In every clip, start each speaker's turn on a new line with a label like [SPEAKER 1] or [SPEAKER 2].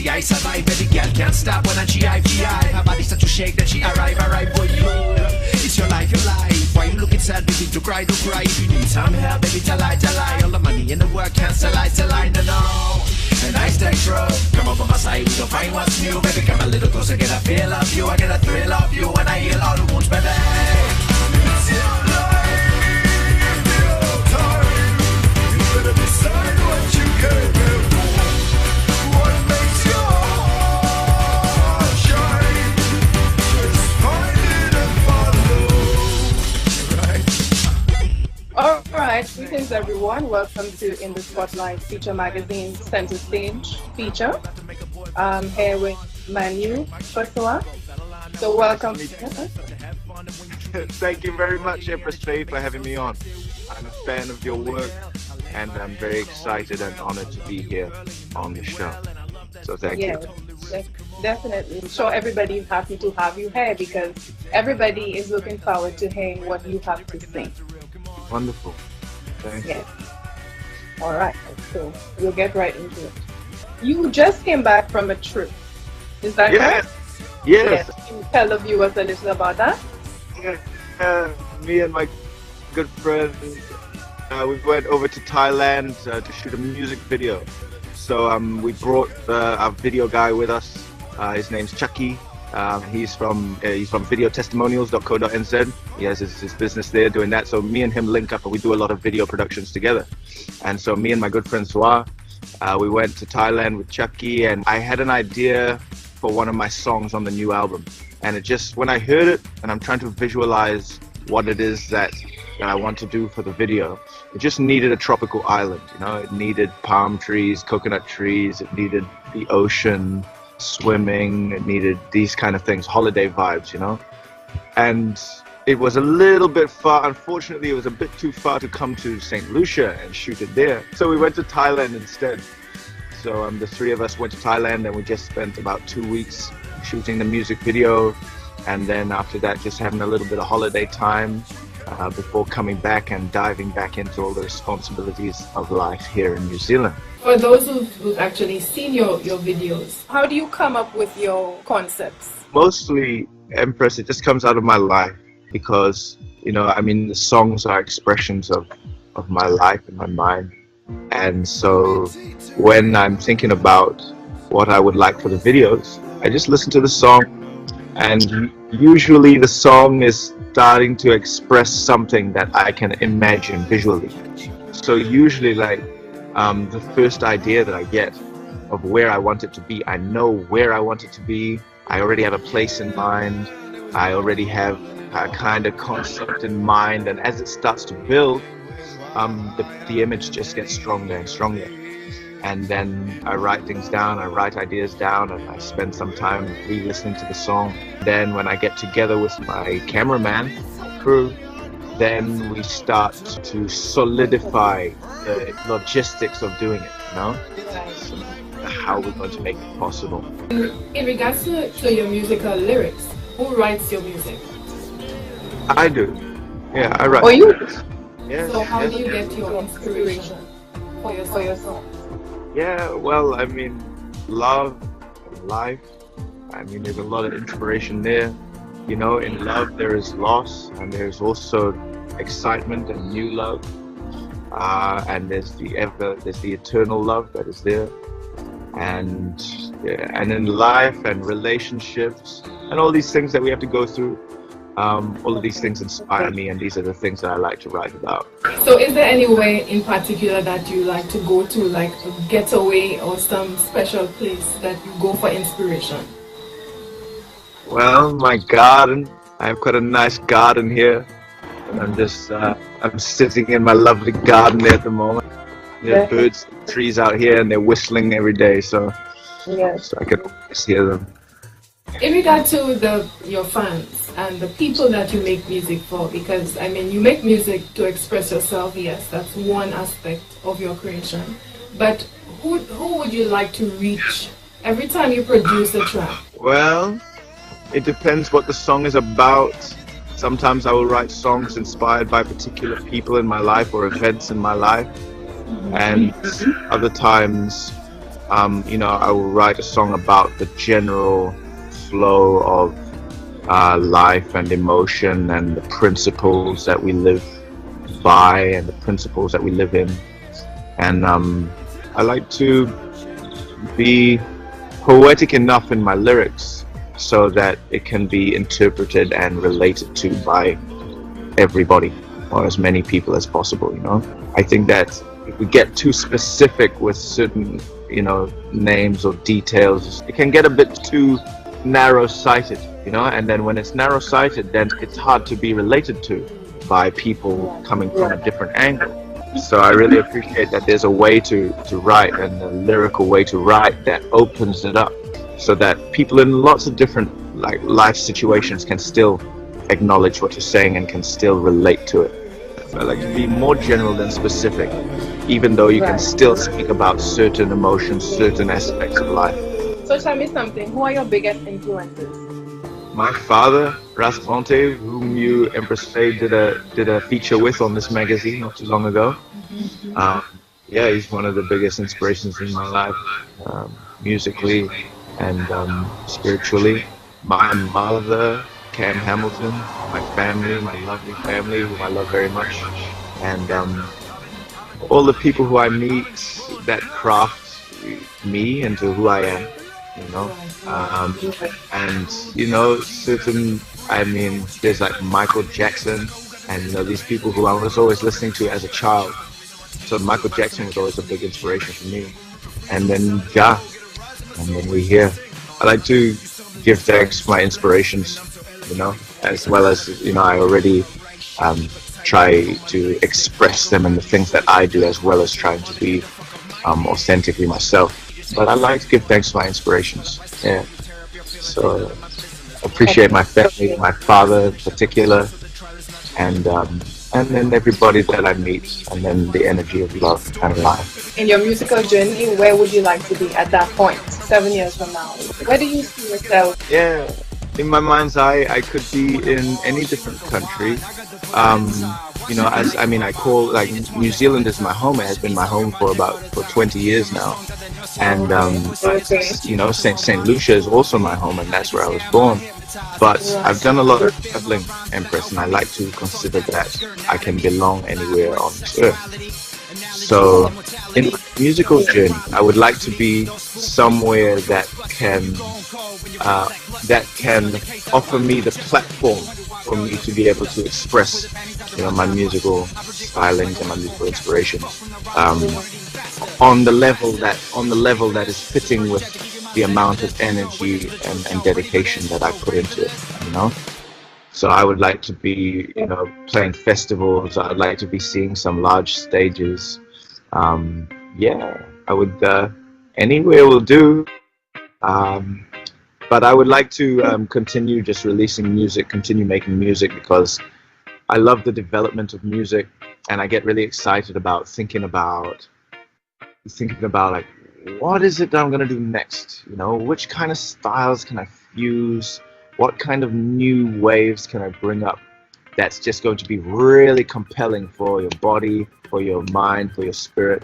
[SPEAKER 1] party, I survive. Every girl can't stop when I GI. Her body start to shake, then she arrive for you. It's your life. Why you looking sad, baby? Don't cry. If you need some help, baby, tell lie. All the money in the world can't sell lie, no. And I stay true. Come over my side, we gon' find what's new. Baby, come a little closer, get a feel of you. I get a thrill of you when I heal all the wounds, baby. It's your life, your time. You better decide what you came here for. What makes your heart shine? Just find it and follow.
[SPEAKER 2] Alright, greetings everyone. Welcome to In the Spotlight Feature Magazine Center Stage feature. I'm here with Manu Francois. So welcome.
[SPEAKER 3] Thank you very much, Empress Faye, for having me on. I'm a fan of your work and I'm very excited and honored to be here on the show. So thank you.
[SPEAKER 2] Definitely. I'm sure everybody's happy to have you here because everybody is looking forward to hearing what you have to say.
[SPEAKER 3] Wonderful. Thank you.
[SPEAKER 2] All right. So we'll get right into it. You just came back from a trip. Is that right?
[SPEAKER 3] Yes.
[SPEAKER 2] Can you tell the viewers a little about that?
[SPEAKER 3] Me and my good friend, we went over to Thailand to shoot a music video. So we brought our video guy with us. His name's Chucky. He's from videotestimonials.co.nz. He has his business there doing that. So me and him link up and we do a lot of video productions together. And so me and my good friend Francois, we went to Thailand with Chucky, and I had an idea for one of my songs on the new album. And it just, when I heard it and I'm trying to visualize what it is that I want to do for the video, it just needed a tropical island. You know, it needed palm trees, coconut trees, it needed the ocean, swimming, it needed these kind of things, holiday vibes, you know. And it was a little bit far. Unfortunately, it was a bit too far to come to St. Lucia and shoot it there. So we went to Thailand instead. So the three of us went to Thailand and we just spent about 2 weeks shooting the music video. And then after that, just having a little bit of holiday time before coming back and diving back into all the responsibilities of life here in New Zealand.
[SPEAKER 2] For those who've actually seen your videos, how do you come up with your concepts?
[SPEAKER 3] Mostly, Empress, it just comes out of my life because, you know, I mean, the songs are expressions of my life and my mind. And so when I'm thinking about what I would like for the videos, I just listen to the song, and usually the song is starting to express something that I can imagine visually. So usually, like, the first idea that I get of where I want it to be, I know where I want it to be. I already have a place in mind. I already have a kind of concept in mind, and as it starts to build, the image just gets stronger and stronger. And then I write things down, I write ideas down, and I spend some time re-listening to the song. Then when I get together with my cameraman, my crew, then we start to solidify the logistics of doing it, you know? So how we're going to make it possible.
[SPEAKER 2] In regards to your musical lyrics, who writes your music?
[SPEAKER 3] I do. Yeah, I write.
[SPEAKER 2] Oh, you?
[SPEAKER 3] Yes,
[SPEAKER 2] So how
[SPEAKER 3] yes,
[SPEAKER 2] do you
[SPEAKER 3] yes.
[SPEAKER 2] get your inspiration for your song?
[SPEAKER 3] Yeah, well, I mean, love, life. I mean, there's a lot of inspiration there. You know, in love there is loss, and there's also excitement and new love. And there's the eternal love that is there. And in life and relationships and all these things that we have to go through. All of these things inspire me, and these are the things that I like to write about.
[SPEAKER 2] So is there any way in particular that you like to go to, like a getaway or some special place that you go for inspiration?
[SPEAKER 3] Well, my garden. I've got a nice garden here. I'm just, I'm sitting in my lovely garden there at the moment. There are birds, trees out here, and they're whistling every day, so I can always hear them.
[SPEAKER 2] In regard to your fans and the people that you make music for, because I mean you make music to express yourself, yes, that's one aspect of your creation, but who would you like to reach every time you produce a track?
[SPEAKER 3] Well, it depends what the song is about. Sometimes I will write songs inspired by particular people in my life or events in my life, and other times you know, I will write a song about the general flow of life and emotion and the principles that we live by and the principles that we live in. And I like to be poetic enough in my lyrics so that it can be interpreted and related to by everybody, or as many people as possible, you know. I think that if we get too specific with certain, you know, names or details, it can get a bit too narrow-sighted, you know, and then when it's narrow-sighted, then it's hard to be related to by people coming from a different angle. So I really appreciate that there's a way to write, and a lyrical way to write that opens it up so that people in lots of different like life situations can still acknowledge what you're saying and can still relate to it. So I like to be more general than specific, even though you can still speak about certain emotions, certain aspects of life.
[SPEAKER 2] So tell me something, who are your biggest influences?
[SPEAKER 3] My father, Rasponte, whom you, Empress Faye, did a feature with on this magazine not too long ago. Yeah, he's one of the biggest inspirations in my life, musically and spiritually. My mother, Cam Hamilton, my family, my lovely family, whom I love very much, and all the people who I meet that craft me into who I am. You know, and you know, certain, I mean, there's like Michael Jackson, and you know, these people who I was always listening to as a child. So Michael Jackson was always a big inspiration for me. And then Ja, and then we here. I like to give thanks for my inspirations, you know, as well as, you know, I already try to express them in the things that I do, as well as trying to be authentically myself. But I like to give thanks to my inspirations. Yeah. So appreciate my family, my father in particular, and then everybody that I meet, and then the energy of love and life.
[SPEAKER 2] In your musical journey, where would you like to be at that point, 7 years from now? Where do you see yourself?
[SPEAKER 3] Yeah, in my mind's eye, I could be in any different country. You know, as I mean, I call like New Zealand is my home. It has been my home for 20 years now, and you know, Saint Lucia is also my home, and that's where I was born. But I've done a lot of traveling, Empress, and I like to consider that I can belong anywhere on this earth. So in my musical journey, I would like to be somewhere that can offer me the platform for me to be able to express, you know, my musical stylings and my musical inspirations on the level that is fitting with the amount of energy and dedication that I put into it, you know. So I would like to be, you know, playing festivals. I'd like to be seeing some large stages. Yeah, I would, anywhere will do. But I would like to continue just releasing music, continue making music, because I love the development of music, and I get really excited about thinking about like, what is it that I'm going to do next? You know, which kind of styles can I fuse? What kind of new waves can I bring up that's just going to be really compelling for your body, for your mind, for your spirit?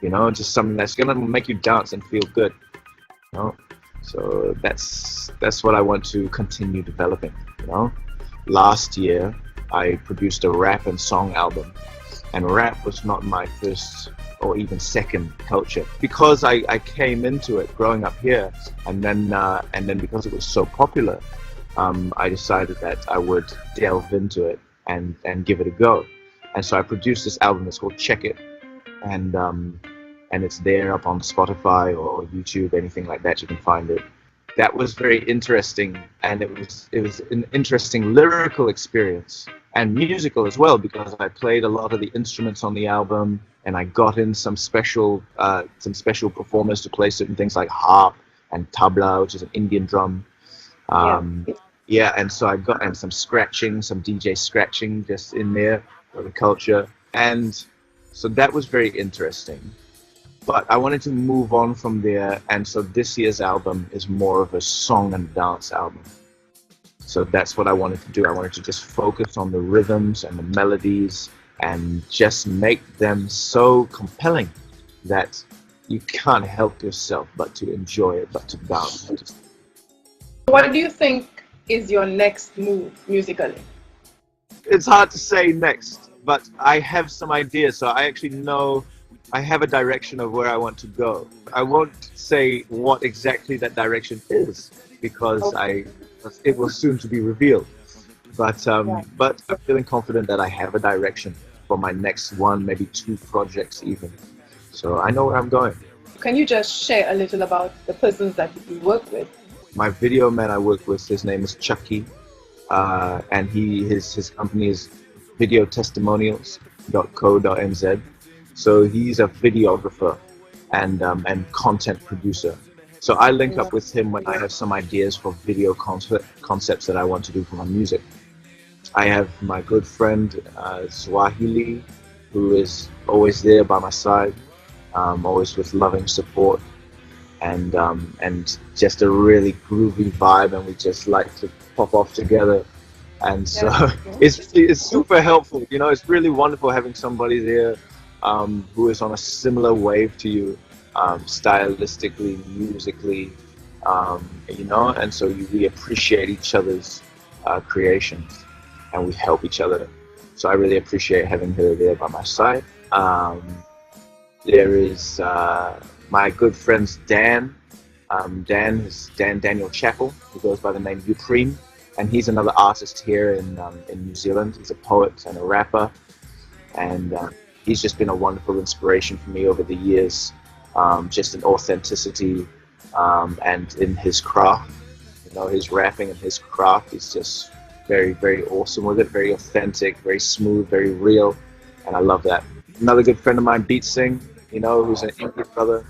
[SPEAKER 3] You know, just something that's going to make you dance and feel good. You know, so that's what I want to continue developing. You know, last year I produced a rap and song album, and rap was not my first or even second culture, because I came into it growing up here, and then because it was so popular, I decided that I would delve into it and give it a go. And so I produced this album. It's called Check It, and it's there up on Spotify or YouTube, anything like that. You can find it. That was very interesting, and it was an interesting lyrical experience and musical as well, because I played a lot of the instruments on the album, and I got in some special performers to play certain things like harp and tabla, which is an Indian drum. Yeah, and so I got some scratching, some DJ scratching just in there for the culture, and so that was very interesting. But I wanted to move on from there, and so this year's album is more of a song and dance album. So that's what I wanted to do. I wanted to just focus on the rhythms and the melodies and just make them so compelling that you can't help yourself but to enjoy it, but to dance.
[SPEAKER 2] What do you think is your next move musically?
[SPEAKER 3] It's hard to say next, but I have some ideas, so I actually know I have a direction of where I want to go. I won't say what exactly that direction is because it will soon to be revealed. But but I'm feeling confident that I have a direction for my next one, maybe 2 projects even. So I know where I'm going.
[SPEAKER 2] Can you just share a little about the persons that you work with?
[SPEAKER 3] My video man I work with, his name is Chucky, and his company is videotestimonials.co.nz. So he's a videographer and content producer. So I link up with him when I have some ideas for video concepts that I want to do for my music. I have my good friend Swahili, who is always there by my side, always with loving support, and just a really groovy vibe, and we just like to pop off together. And so it's super helpful. You know, it's really wonderful having somebody there who is on a similar wave to you, stylistically, musically, you know, and so we appreciate each other's creations and we help each other. So I really appreciate having her there by my side. There is my good friends Dan. Dan is Daniel Chappell, who goes by the name Upreme, and he's another artist here in New Zealand. He's a poet and a rapper, and he's just been a wonderful inspiration for me over the years, just in authenticity and in his craft. You know, his rapping and his craft is just very, very awesome with it, very authentic, very smooth, very real, and I love that. Another good friend of mine, Beat Singh, you know, who's an Indian brother,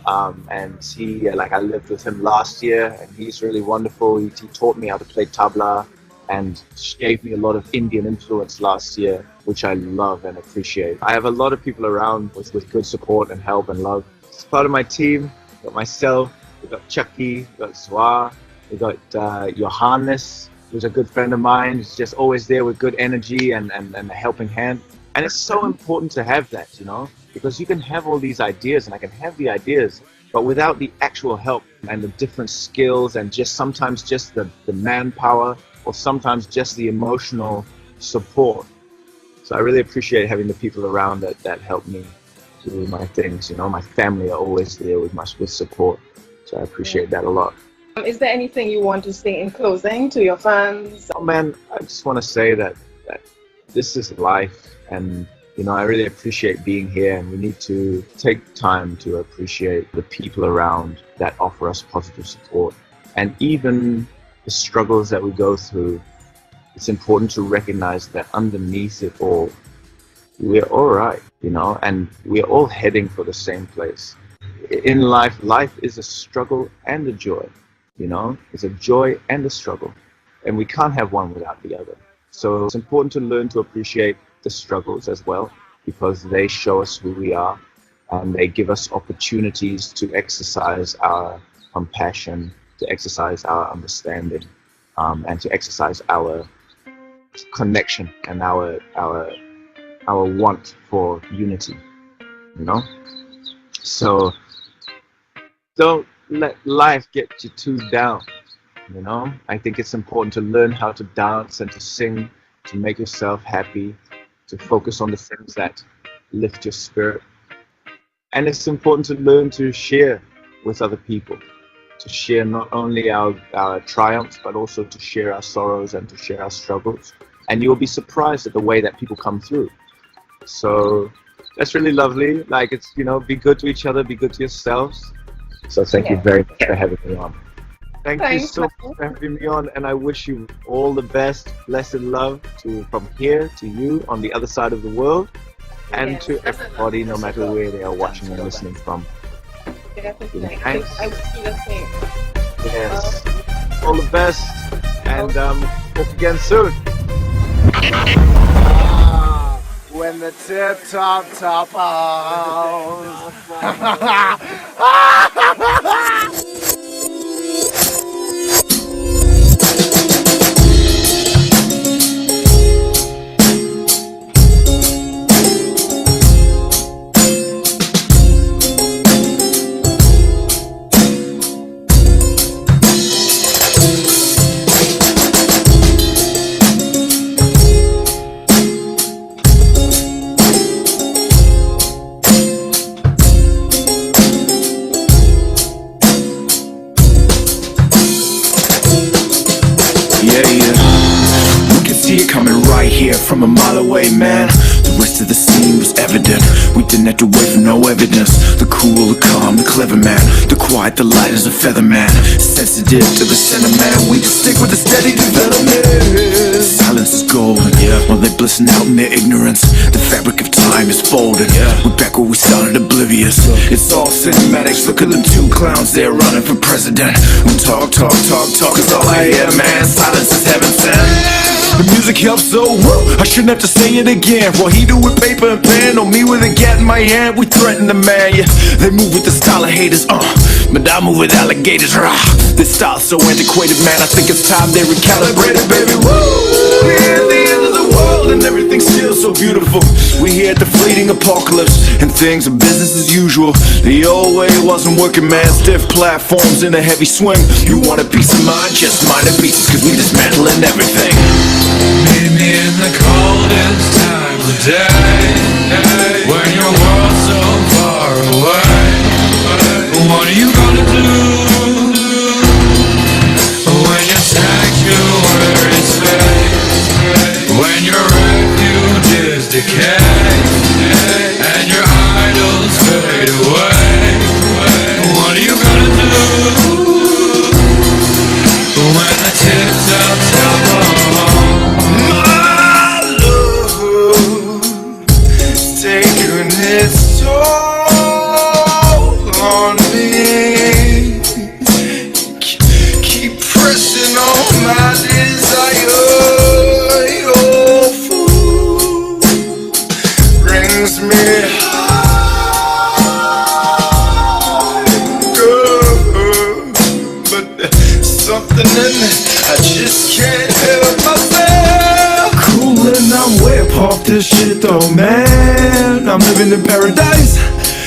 [SPEAKER 3] and he, I lived with him last year, and he's really wonderful. He taught me how to play tabla and gave me a lot of Indian influence last year, which I love and appreciate. I have a lot of people around with good support and help and love. As part of my team, we've got myself, we've got Chucky, we've got Zwa, we've got Johannes, who's a good friend of mine. He's just always there with good energy and a helping hand. And it's so important to have that, you know, because you can have all these ideas, and I can have the ideas, but without the actual help and the different skills and just sometimes just the manpower, or sometimes just the emotional support. So I really appreciate having the people around that help me do my things. You know, my family are always there with support. So I appreciate that a lot.
[SPEAKER 2] Is there anything you want to say in closing to your fans?
[SPEAKER 3] Oh man, I just want to say that this is life, and you know, I really appreciate being here, and we need to take time to appreciate the people around that offer us positive support. And even the struggles that we go through, it's important to recognize that underneath it all, we're all right, you know, and we're all heading for the same place. In life is a struggle and a joy, you know, it's a joy and a struggle, and we can't have one without the other. So it's important to learn to appreciate the struggles as well, because they show us who we are, and they give us opportunities to exercise our compassion, to exercise our understanding, and to exercise our connection and our want for unity, you know. So don't let life get you too down, you know. I think it's important to learn how to dance and to sing, to make yourself happy, to focus on the things that lift your spirit. And it's important to learn to share with other people, to share not only our triumphs, but also to share our sorrows and to share our struggles. And you'll be surprised at the way that people come through. So that's really lovely. Like, it's, you know, be good to each other, be good to yourselves. So thank you very much for having me on. Thank you so much for having me on, and I wish you all the best, blessed love from here to you on the other side of the world, and to everybody, no matter where they are watching and listening from.
[SPEAKER 2] Definitely. I wish you the same.
[SPEAKER 3] Yes. All the best, and talk again soon.
[SPEAKER 1] When the tip-top out. yeah, yeah. We could see it coming right here from a mile away, man. The rest of the scene was evident. We didn't have to wait for no evidence. The cool, the calm, the clever man. The quiet, the light as a feather man. Sensitive to the sentiment. We just stick with the steady development. Silence is golden, yeah. While they glisten out in their ignorance. The fabric of time is folded, yeah. We're back where we started, oblivious. It's all cinematics. Look at the two clowns, they're running for president. We talk is all I hear, man. Silence is heaven sent. The music helps, so I shouldn't have to say it again. What he do with paper and pen, or me with a gat in my hand. We threaten the man, yeah. They move with the style of haters, but I move with alligators, rah. This style's so antiquated, man. I think it's time they recalibrate it, baby. Woo! We're at the end of the world and everything's still so beautiful. We here at the fleeting apocalypse, and things are business as usual. The old way wasn't working, man. Stiff platforms in a heavy swing. You want a piece of mind? Just mind the pieces, cause we dismantling everything.
[SPEAKER 4] Meet me in the coldest time of day, when your world's so far away. What are you gonna do when your sanctuary's fade, when your refuges decay and your idols fade away? What are you gonna do when the tips of time
[SPEAKER 1] its toll on me? Keep pressing on my desire. Your food brings me high, girl, but there's something in it I just can't help myself. Cool, and I'm way up off this shit though, man. I'm living in paradise.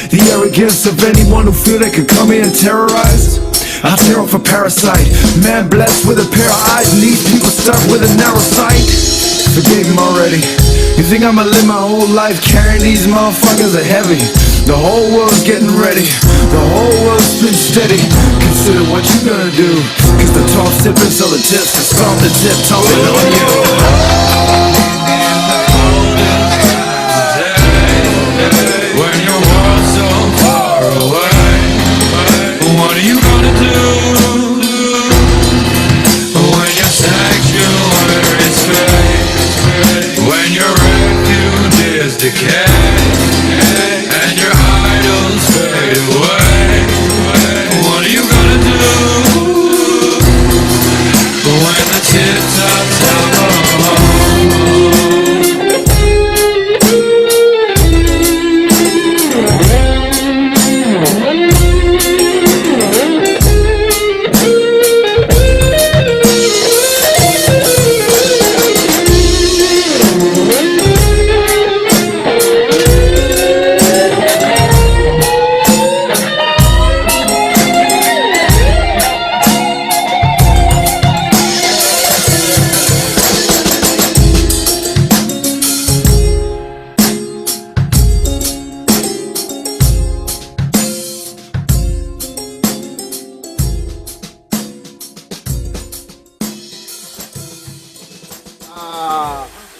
[SPEAKER 1] The arrogance of anyone who feel they could come here and terrorize. I'll tear off a parasite. Man blessed with a pair of eyes, and these people stuck with a narrow sight. Forgave him already. You think I'ma live my whole life carrying these motherfuckers are heavy? The whole world's getting ready. The whole world's been steady. Consider what you gonna do, cause the top sipping so the tips is from the tip topping on you.
[SPEAKER 4] when your world's so far away? What are you gonna do when your sanctuary's fade, when your refuges decay and your idols fade away? What are you gonna do when the tips of time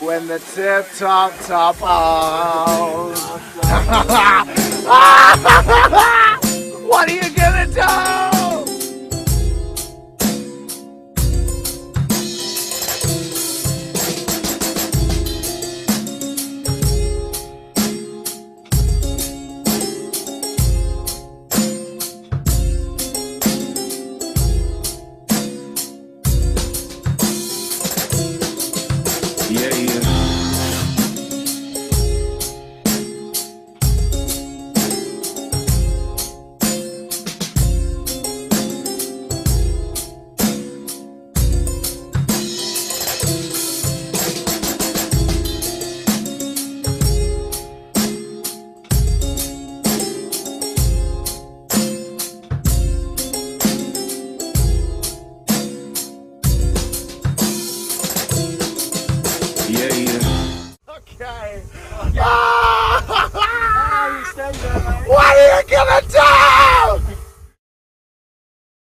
[SPEAKER 3] when the tip top out. What are you gonna do?